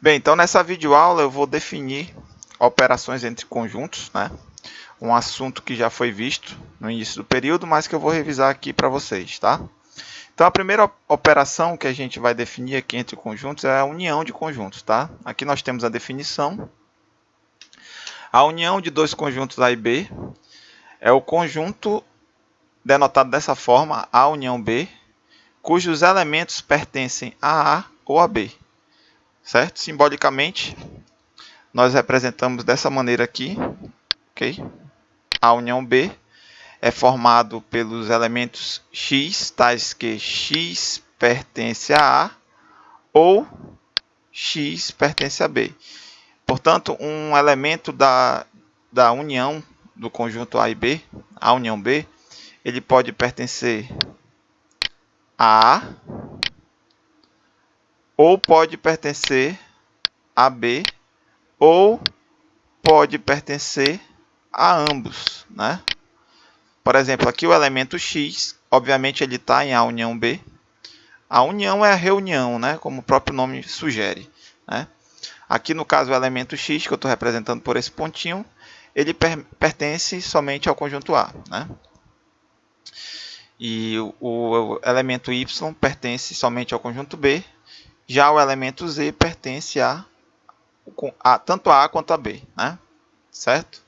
Bem, então nessa videoaula eu vou definir operações entre conjuntos, né? Um assunto que já foi visto no início do período, mas que eu vou revisar aqui para vocês, tá? Então a primeira operação que a gente vai definir aqui entre conjuntos é a união de conjuntos, tá? Aqui nós temos a definição. A união de dois conjuntos A e B é o conjunto denotado dessa forma, A união B, cujos elementos pertencem a A ou a B, certo? Simbolicamente, nós representamos dessa maneira aqui, ok? A união B é formado pelos elementos X, tais que X pertence a A ou X pertence a B. Portanto, um elemento da união do conjunto A e B, a união B, ele pode pertencer a A ou pode pertencer a B ou pode pertencer a ambos, né? Por exemplo, aqui o elemento X, obviamente ele está em A união B. A união é a reunião, né? Como o próprio nome sugere, né? Aqui no caso o elemento X, que eu estou representando por esse pontinho, ele pertence somente ao conjunto A, né? E o elemento Y pertence somente ao conjunto B. Já o elemento Z pertence tanto a A quanto a B, né? Certo?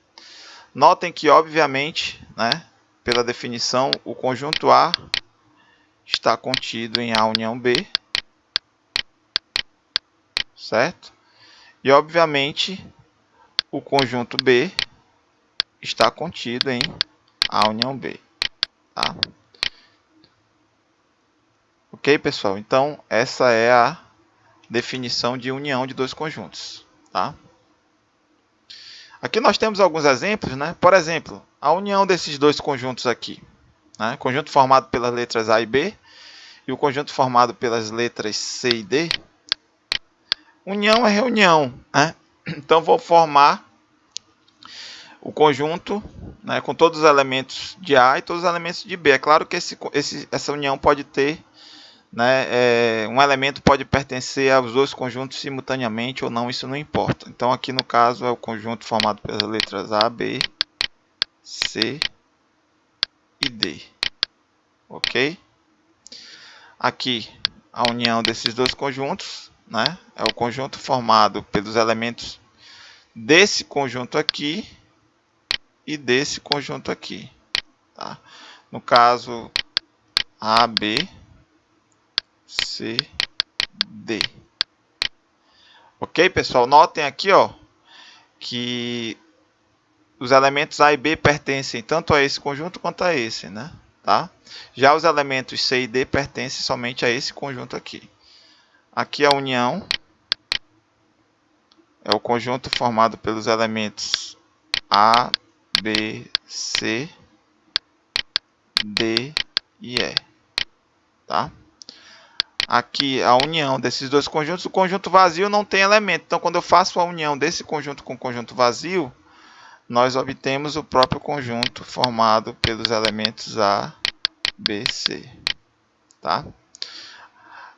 Notem que, obviamente, né, pela definição, o conjunto A está contido em A união B, certo? E, obviamente, o conjunto B está contido em A união B, tá? Ok, pessoal? Então, essa é a definição de união de dois conjuntos, tá? Aqui nós temos alguns exemplos, né? Por exemplo, a união desses dois conjuntos aqui, né? Conjunto formado pelas letras A e B e o conjunto formado pelas letras C e D. União é reunião, né? Então vou formar o conjunto, né, com todos os elementos de A e todos os elementos de B. É claro que essa união pode ter, né, um elemento pode pertencer aos dois conjuntos simultaneamente ou não, isso não importa. Então aqui no caso é o conjunto formado pelas letras A, B, C e D. Ok? Aqui a união desses dois conjuntos, né, é o conjunto formado pelos elementos desse conjunto aqui e desse conjunto aqui, tá? No caso A, B, C, D. Ok, pessoal? Notem aqui, ó, que os elementos A e B pertencem tanto a esse conjunto quanto a esse, né? Tá? Já os elementos C e D pertencem somente a esse conjunto aqui. Aqui a união é o conjunto formado pelos elementos A, B, C, D e E, tá? Aqui a união desses dois conjuntos, o conjunto vazio não tem elemento. Então, quando eu faço a união desse conjunto com o conjunto vazio, nós obtemos o próprio conjunto formado pelos elementos A, B, C. Tá?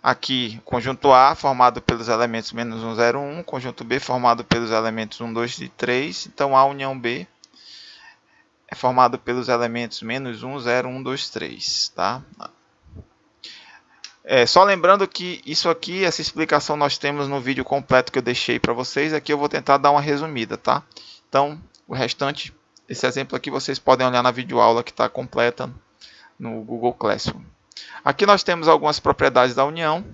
Aqui, conjunto A formado pelos elementos menos 1, 0, 1. Conjunto B formado pelos elementos 1, 2 e 3. Então, A união B é formado pelos elementos menos 1, 0, 1, 2, 3. Tá? Só lembrando que isso aqui, essa explicação nós temos no vídeo completo que eu deixei para vocês. Aqui eu vou tentar dar uma resumida, tá? Então, o restante, esse exemplo aqui vocês podem olhar na videoaula que está completa no Google Classroom. Aqui nós temos algumas propriedades da união.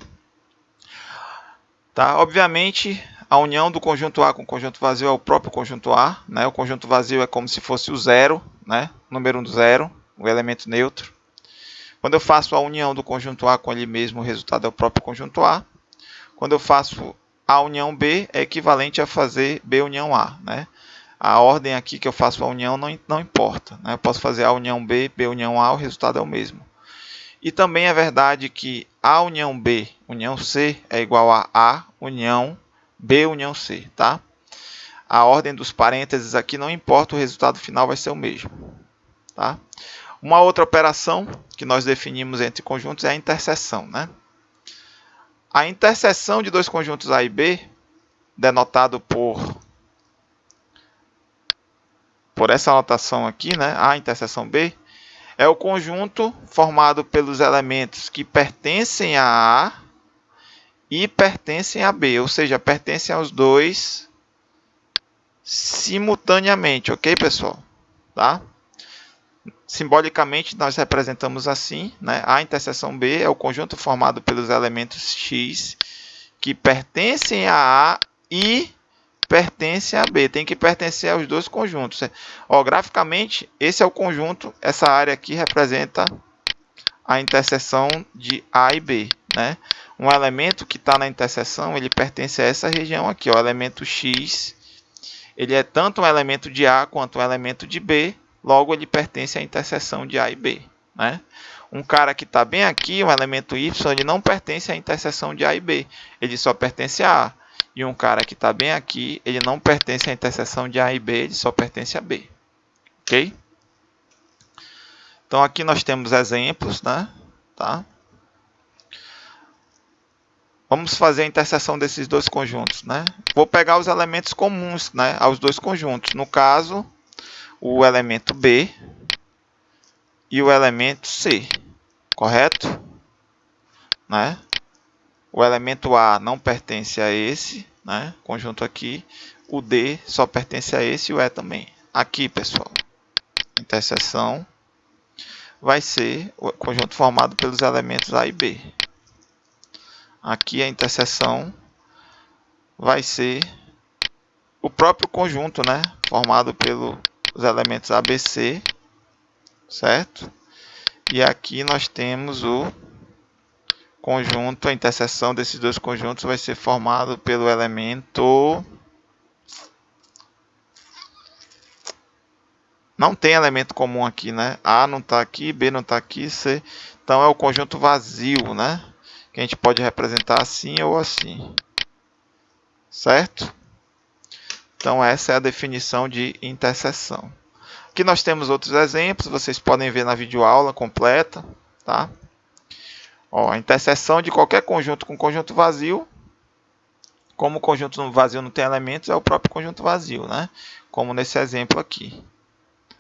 Tá? Obviamente, a união do conjunto A com o conjunto vazio é o próprio conjunto A. Né? O conjunto vazio é como se fosse o zero, né? Número 0, o elemento neutro. Quando eu faço a união do conjunto A com ele mesmo, o resultado é o próprio conjunto A. Quando eu faço A união B, é equivalente a fazer B união A. Né? A ordem aqui que eu faço a união não importa. Né? Eu posso fazer A união B, B união A, o resultado é o mesmo. E também é verdade que A união B, união C, é igual a A união B união C. Tá? A ordem dos parênteses aqui não importa, o resultado final vai ser o mesmo. Tá? Uma outra operação que nós definimos entre conjuntos é a interseção. Né? A interseção de dois conjuntos A e B denotado por essa notação aqui, né? A interseção B, é o conjunto formado pelos elementos que pertencem a A e pertencem a B, ou seja, pertencem aos dois simultaneamente, ok, pessoal? Tá? Simbolicamente, nós representamos assim, né? A interseção B é o conjunto formado pelos elementos X que pertencem a A e pertencem a B. Tem que pertencer aos dois conjuntos. Ó, graficamente, esse é o conjunto, essa área aqui representa a interseção de A e B, né? Um elemento que está na interseção, ele pertence a essa região aqui, ó, o elemento X. Ele é tanto um elemento de A quanto um elemento de B, logo ele pertence à interseção de A e B, né? Um cara que está bem aqui, um elemento Y, ele não pertence à interseção de A e B, ele só pertence a A. E um cara que está bem aqui, ele não pertence à interseção de A e B, ele só pertence a B, ok? Então aqui nós temos exemplos, né? Tá? Vamos fazer a interseção desses dois conjuntos, né? Vou pegar os elementos comuns, né, aos dois conjuntos. No caso, o elemento B e o elemento C, correto? Né? O elemento A não pertence a esse, né, conjunto aqui. O D só pertence a esse e o E também. Aqui, pessoal, a interseção vai ser o conjunto formado pelos elementos A e B. Aqui a interseção vai ser o próprio conjunto, né, formado pelos elementos ABC, certo? E aqui nós temos o conjunto, a interseção desses dois conjuntos vai ser formado pelo elemento... Não tem elemento comum aqui, né? A não está aqui, B não está aqui, C. Então é o conjunto vazio, né? Que a gente pode representar assim ou assim. Certo? Então essa é a definição de interseção. Aqui nós temos outros exemplos, vocês podem ver na videoaula completa, tá? Ó, a interseção de qualquer conjunto com conjunto vazio, como o conjunto vazio não tem elementos, é o próprio conjunto vazio, né? Como nesse exemplo aqui.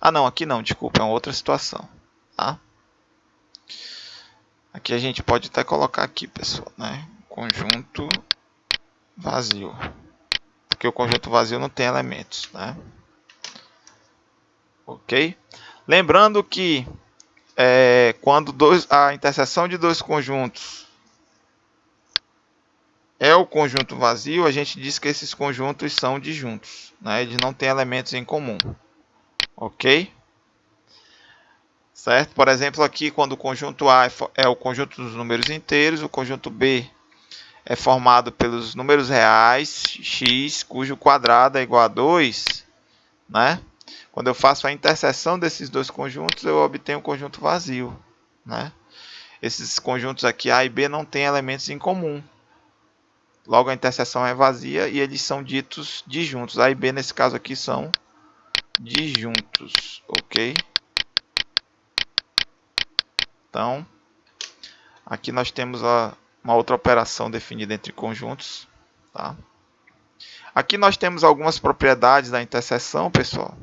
Ah, não, aqui não, desculpa, é uma outra situação, tá? Aqui a gente pode até colocar aqui, pessoal, né? Conjunto vazio, porque o conjunto vazio não tem elementos, né? Ok? Lembrando que quando a interseção de dois conjuntos é o conjunto vazio, a gente diz que esses conjuntos são disjuntos, né? Eles não têm elementos em comum, ok? Certo? Por exemplo, aqui quando o conjunto A é o conjunto dos números inteiros, o conjunto B é formado pelos números reais, x, cujo quadrado é igual a 2, né? Quando eu faço a interseção desses dois conjuntos, eu obtenho um conjunto vazio, né? Esses conjuntos aqui, A e B, não têm elementos em comum. Logo, a interseção é vazia e eles são ditos disjuntos. A e B, nesse caso aqui, são disjuntos, ok? Então, aqui nós temos uma outra operação definida entre conjuntos, tá? Aqui nós temos algumas propriedades da interseção, pessoal,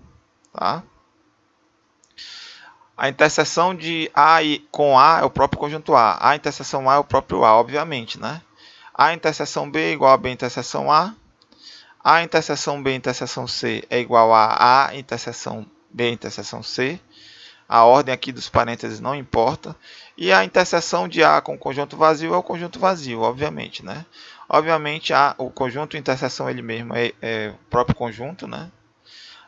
tá? A interseção de A com A é o próprio conjunto A. A interseção A é o próprio A, obviamente, né? A interseção B é igual a B interseção A. A interseção B interseção C é igual a A interseção B interseção C. A ordem aqui dos parênteses não importa. E a interseção de A com o conjunto vazio é o conjunto vazio, obviamente, né? Obviamente, o conjunto interseção ele mesmo é o próprio conjunto, né?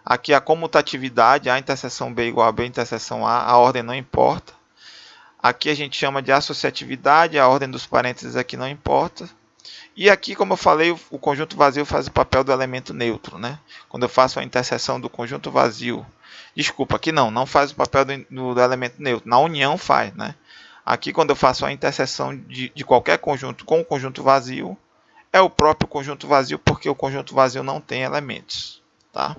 Aqui a comutatividade, A interseção B igual a B interseção A ordem não importa. Aqui a gente chama de associatividade, a ordem dos parênteses aqui não importa. E aqui, como eu falei, o conjunto vazio faz o papel do elemento neutro, né? Quando eu faço a interseção do conjunto vazio, desculpa, aqui não faz o papel do elemento neutro, na união faz, né? Aqui, quando eu faço a interseção de qualquer conjunto com o conjunto vazio, é o próprio conjunto vazio, porque o conjunto vazio não tem elementos, tá?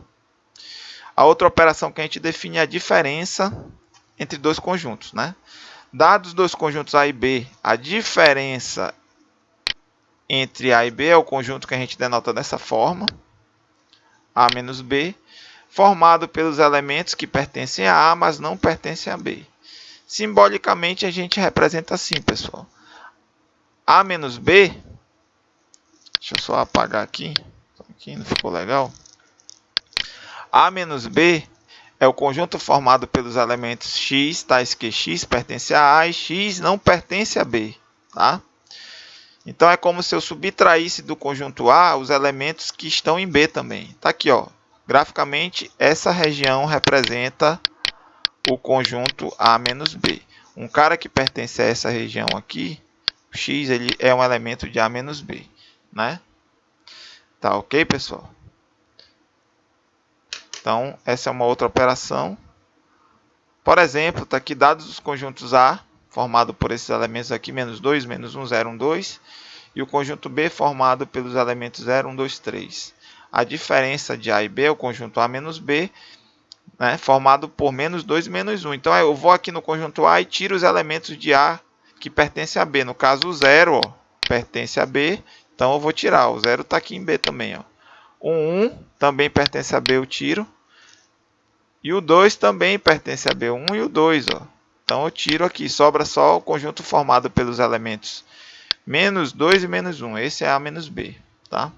A outra operação que a gente define é a diferença entre dois conjuntos, né? Dados dois conjuntos A e B, a diferença entre A e B é o conjunto que a gente denota dessa forma, A menos B, formado pelos elementos que pertencem a A, mas não pertencem a B. Simbolicamente, a gente representa assim, pessoal. A menos B, deixa eu só apagar aqui não ficou legal. A menos B é o conjunto formado pelos elementos x, tais que x pertence a A e x não pertence a B. Tá? Então, é como se eu subtraísse do conjunto A os elementos que estão em B também. Está aqui, ó. Graficamente, essa região representa o conjunto A menos B. Um cara que pertence a essa região aqui, o x, ele é um elemento de A menos B. Né? Tá ok, pessoal? Então, essa é uma outra operação. Por exemplo, está aqui dados os conjuntos A, formado por esses elementos aqui, menos 2, menos 1, 0, 1, 2. E o conjunto B, formado pelos elementos 0, 1, 2, 3. A diferença de A e B é o conjunto A menos B, né, formado por menos 2 e menos 1. Então, eu vou aqui no conjunto A e tiro os elementos de A que pertencem a B. No caso, o 0 ó, pertence a B, então eu vou tirar. O 0 está aqui em B também. Ó. O 1 também pertence a B, eu tiro. E o 2 também pertence a B, o 1 e o 2. Ó. Então, eu tiro aqui, sobra só o conjunto formado pelos elementos menos 2 e menos 1. Esse é A menos B. Tá?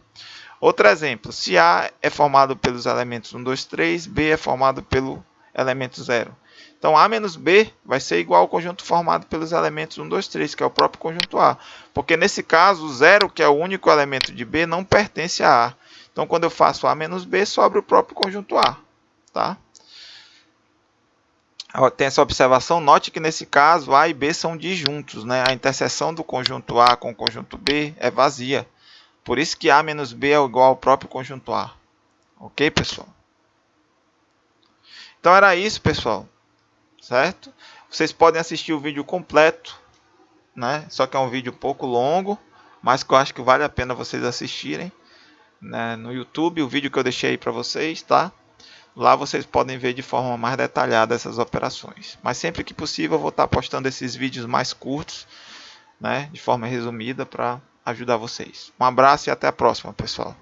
Outro exemplo, se A é formado pelos elementos 1, 2, 3, B é formado pelo elemento 0. Então, A menos B vai ser igual ao conjunto formado pelos elementos 1, 2, 3, que é o próprio conjunto A. Porque, nesse caso, o 0, que é o único elemento de B, não pertence a A. Então, quando eu faço A menos B, sobra o próprio conjunto A. Tá? Tem essa observação, note que nesse caso A e B são disjuntos, né? A interseção do conjunto A com o conjunto B é vazia. Por isso que A menos B é igual ao próprio conjunto A. Ok, pessoal? Então era isso, pessoal. Certo? Vocês podem assistir o vídeo completo, né? Só que é um vídeo um pouco longo, mas que eu acho que vale a pena vocês assistirem, né? No YouTube, o vídeo que eu deixei aí para vocês, tá? Lá vocês podem ver de forma mais detalhada essas operações. Mas sempre que possível eu vou estar postando esses vídeos mais curtos, né, de forma resumida para ajudar vocês. Um abraço e até a próxima, pessoal.